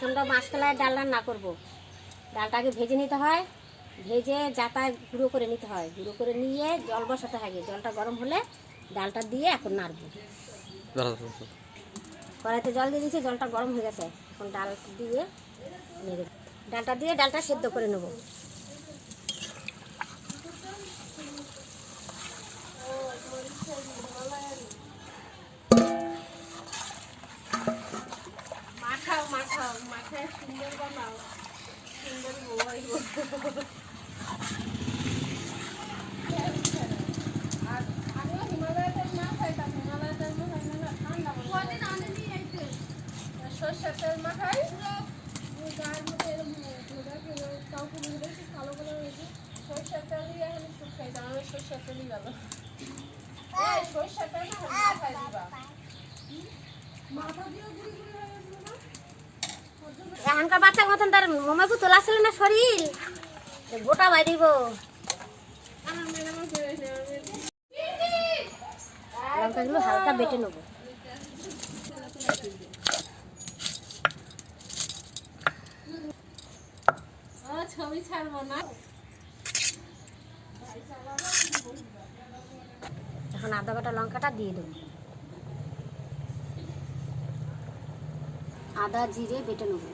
আমরা মাসকলাইয়ের ডাল রান্না করবো। ডালটাকে ভেজে নিতে হয়, ভেজে যাতায় গুঁড়ো করে নিতে হয়, গুঁড়ো করে নিয়ে জল বসাতে হয়। জলটা গরম হলে ডালটা দিয়ে এখন নাড়বো। কড়াইতে জল দিয়ে দিয়েছি, জলটা গরম হয়ে গেছে। এখন ডাল দিয়ে নেড়ে ডালটা সেদ্ধ করে নেবো। মাথায় সুন্দর বানাও, সুন্দর বই আর আমিও হিমালয়তের মাছ খাইতাম। হিমালয়তের মাছ ঠান্ডা সরষের তেল মাখাই, গায়ের মধ্যে এরকম কাউকে কালো কালো হয়েছে। সরষের তেল দিয়ে এখন সুপ খাইতাম। আমি সরষের তেলই গেল, সরষের তেল না মাথায় দিবা, মাথা দিয়ে গুড়ি গুড়ি হয়ে গেছিল না। এখনকার বাচ্চার মতন তার মোমা পুতুল আসলে না, শরীর গোটা বাই দিব। লঙ্কাগুলো হালকা বেটে নেবো। ছবি ছাড়বো না। এখন আদা বাটা লঙ্কাটা দিয়ে দেবো, আদা জিরে বেটে নেবো।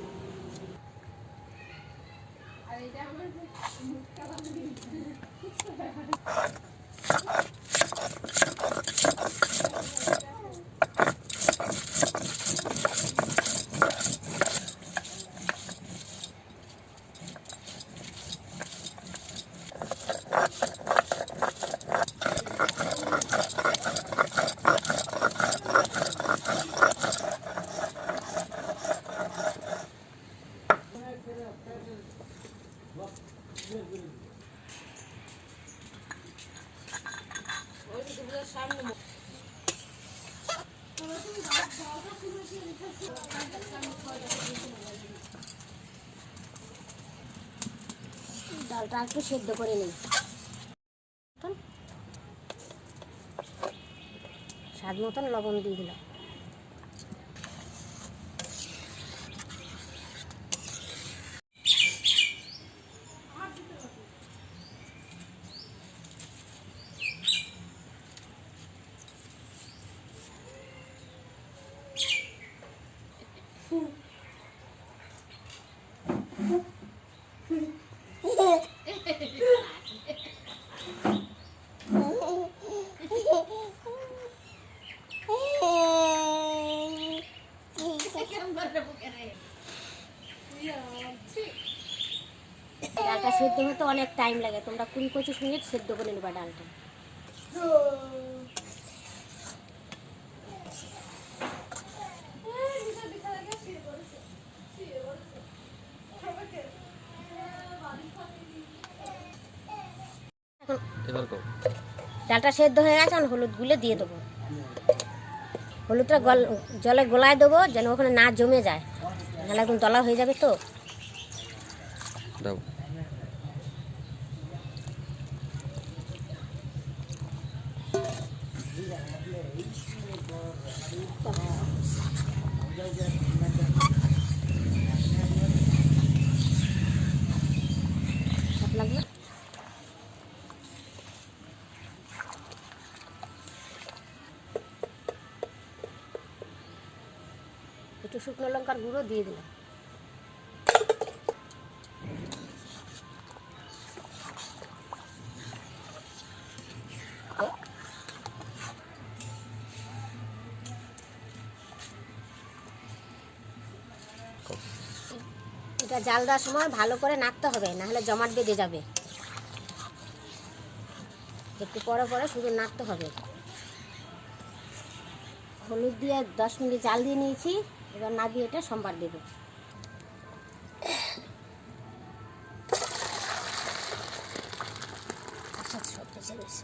ডালটা একটু সেদ্ধ করে নিই। স্বাদ মতন লবণ দিয়ে দিলাম। ডালটা সেদ্ধ হতে অনেক টাইম লাগে। তোমরা 20-25 মিনিট সেদ্ধ করে নেবা ডালটা। ডালটা সেদ্ধ হয়ে গেছে, এখন হলুদ গুলে দিয়ে দেবো। হলুদটা জলে গলায় দেবো যেন ওখানে না জমে যায়, নাহলে একদম দলা হয়ে যাবে। তো লাগলো একটু শুকনো লঙ্কার গুঁড়ো দিয়ে দিলাম। এটা জাল দেওয়ার সময় ভালো করে নাড়তে হবে, নাহলে জমাট বেঁধে যাবে। একটু পরে পরে শুধু নাড়তে হবে। হলুদ দিয়ে 10 মিনিট জাল দিয়ে নিয়েছি। এবার নাবিয়ে এটা সম্বার দেব। আচ্ছা সব বেঁচে গেছে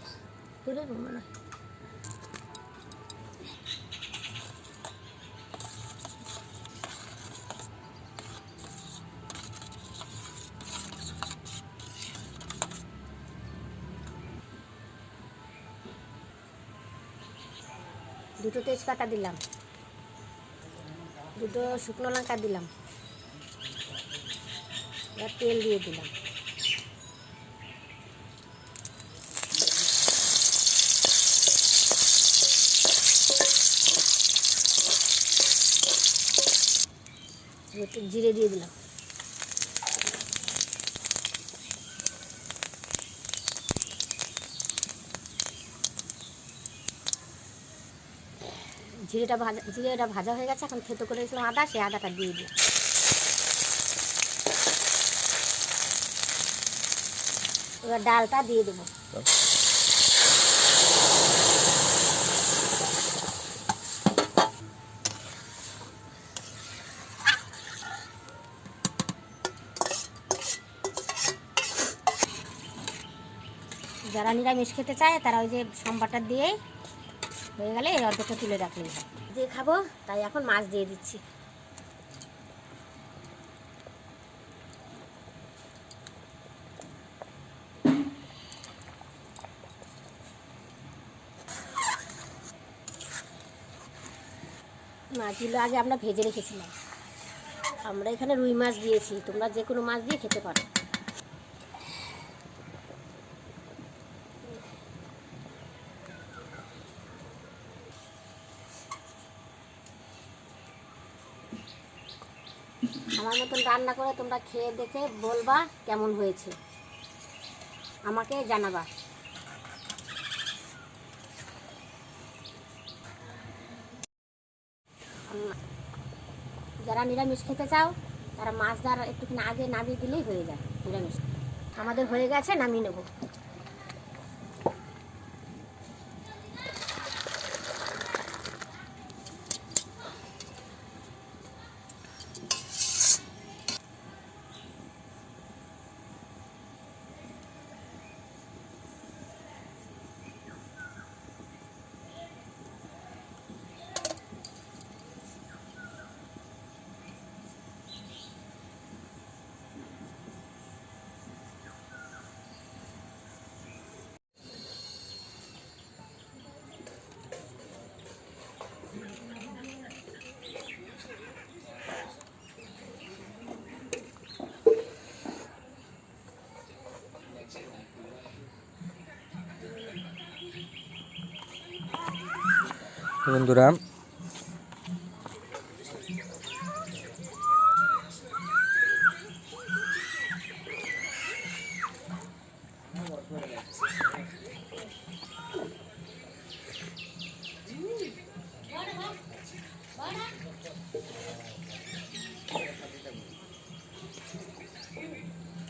পুরো মনে হয়। দুটো তেজপাতা দিলাম, দুটো শুকনো লঙ্কা দিলাম, এবার তেল দিয়ে দিলাম। একটু জিরে দিয়ে দিলাম। জিরেটা ভাজা হয়ে গেছে। এখন থেতো করে রেখেছিলাম আদা, সেই আদাটা দিয়ে দিই। এবার ডালটা দিয়ে দেবো। যারা নিরামিষ খেতে চায় তারা ওই যে সম্বারটা দিয়ে হয়ে গেলে এই অর্ধেকটা তুলে রাখলেই হয়। দিয়ে খাবো তাই এখন মাছ দিয়ে দিচ্ছি। মাছগুলো আগে আমরা ভেজে রেখেছিলাম। আমরা এখানে রুই মাছ দিয়েছি, তোমরা যে কোনো মাছ দিয়ে খেতে পারো। আমার মতন রান্না করে তোমরা খেয়ে দেখে বলবা কেমন হয়েছে, আমাকে জানাবা। যারা নিরামিষ খেতে চাও তারা মাছ ধরা একটুখানি আগে নামিয়ে দিলেই হয়ে যায় নিরামিষ। আমাদের হয়ে গেছে, নামিয়ে নেব। বন্ধুরা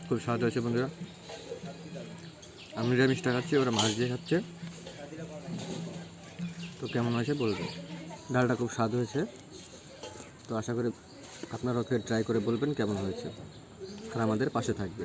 খুব স্বাদ হয়েছে। বন্ধুরা আমি নিরামিষটা খাচ্ছি, ওরা মাছ দিয়ে খাচ্ছে। তো কেমন হয়েছে বলবে। ডালটা খুব স্বাদ হয়েছে। তো আশা করি আপনারাও ট্রাই করে বলবেন কেমন হয়েছে, আর আমাদের পাশে থাকবে।